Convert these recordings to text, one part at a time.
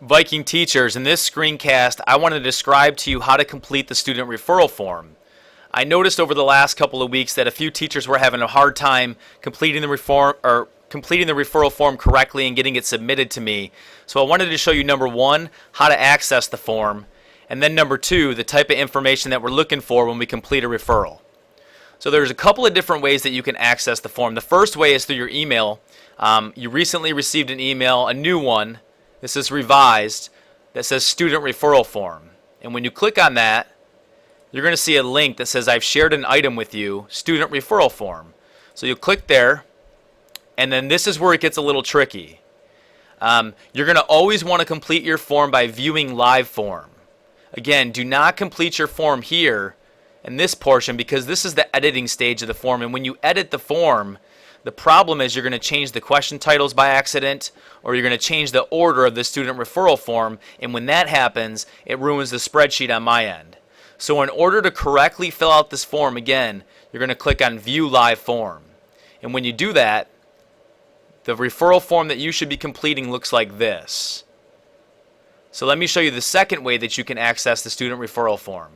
Viking teachers, in this screencast, I want to describe to you how to complete the student referral form. I noticed over the last couple of weeks that a few teachers were having a hard time completing the referral form correctly and getting it submitted to me. So I wanted to show you, number one, how to access the form, and then number two, the type of information that we're looking for when we complete a referral. So there's a couple of different ways that you can access the form. The first way is through your email. You recently received an email, a new one. This is revised, that says student referral form. And when you click on that, you're going to see a link that says I've shared an item with you, student referral form. So you'll click there, and then this is where it gets a little tricky. You're going to always want to complete your form by viewing live form. Again, do not complete your form here in this portion because this is the editing stage of the form. And when you edit the form, the problem is you're going to change the question titles by accident, or you're going to change the order of the student referral form, and when that happens, it ruins the spreadsheet on my end. So in order to correctly fill out this form, again, you're going to click on View Live Form. And when you do that, the referral form that you should be completing looks like this. So let me show you the second way that you can access the student referral form.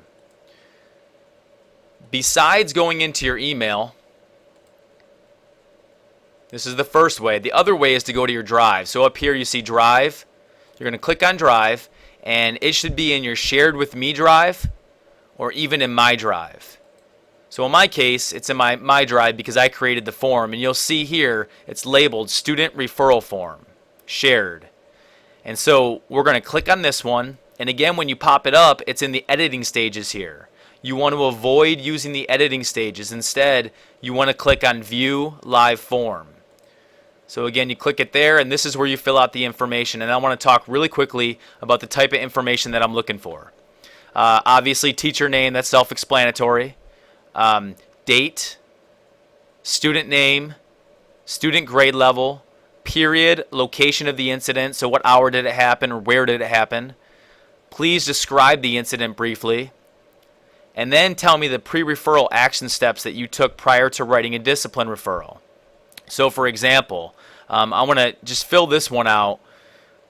Besides going into your email, this is the first way. The other way is to go to your Drive. So up here you see Drive. You're going to click on Drive, and it should be in your Shared with Me Drive or even in My Drive. So in my case, it's in my Drive because I created the form, and you'll see here it's labeled Student Referral Form, Shared. And so we're going to click on this one, and again, when you pop it up, it's in the editing stages here. You want to avoid using the editing stages. Instead, you want to click on View Live Form. So again, you click it there, and this is where you fill out the information. And I want to talk really quickly about the type of information that I'm looking for. Obviously, teacher name, that's self-explanatory. Date, student name, student grade level, period, location of the incident, so what hour did it happen or where did it happen. Please describe the incident briefly. And then tell me the pre-referral action steps that you took prior to writing a discipline referral. So for example, I want to just fill this one out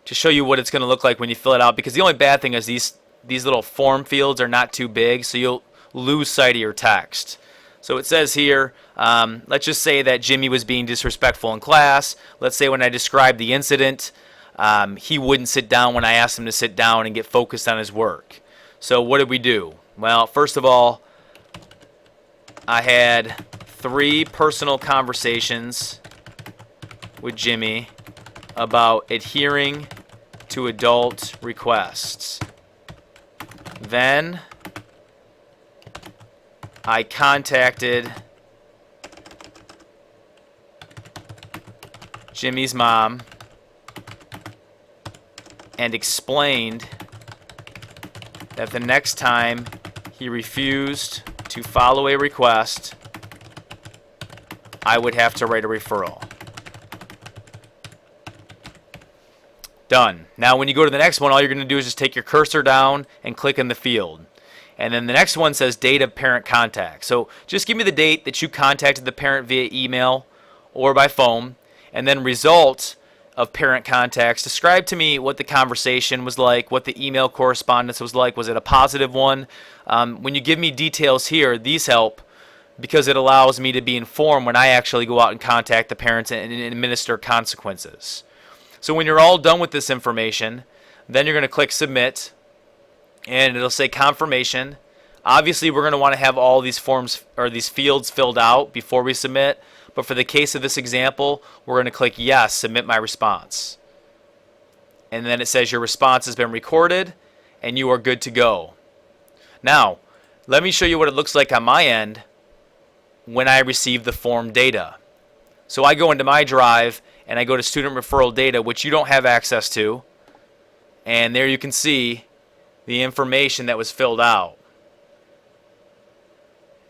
to show you what it's going to look like when you fill it out, because the only bad thing is these little form fields are not too big, so you'll lose sight of your text. So it says here, let's just say that Jimmy was being disrespectful in class. Let's say when I described the incident, he wouldn't sit down when I asked him to sit down and get focused on his work. So what did we do? Well, first of all, I had 3 personal conversations with Jimmy about adhering to adult requests. Then I contacted Jimmy's mom and explained that the next time he refused to follow a request, I would have to write a referral. Done. Now when you go to the next one, all you're going to do is just take your cursor down and click in the field. And then the next one says date of parent contact. So just give me the date that you contacted the parent via email or by phone, and then result of parent contacts. Describe to me what the conversation was like, what the email correspondence was like. Was it a positive one? When you give me details here, these help because it allows me to be informed when I actually go out and contact the parents and administer consequences. So when you're all done with this information, then you're going to click Submit, and it'll say Confirmation. Obviously, we're going to want to have all these forms or these fields filled out before we submit, but for the case of this example, we're going to click Yes, Submit My Response. And then it says your response has been recorded, and you are good to go. Now, let me show you what it looks like on my end when I receive the form data. So I go into my Drive, and I go to student referral data, which you don't have access to. And there you can see the information that was filled out.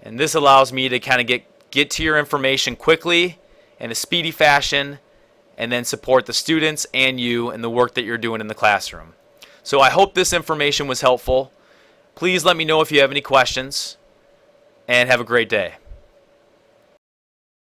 And this allows me to kind of get to your information quickly in a speedy fashion, and then support the students and you in the work that you're doing in the classroom. So I hope this information was helpful. Please let me know if you have any questions, and have a great day.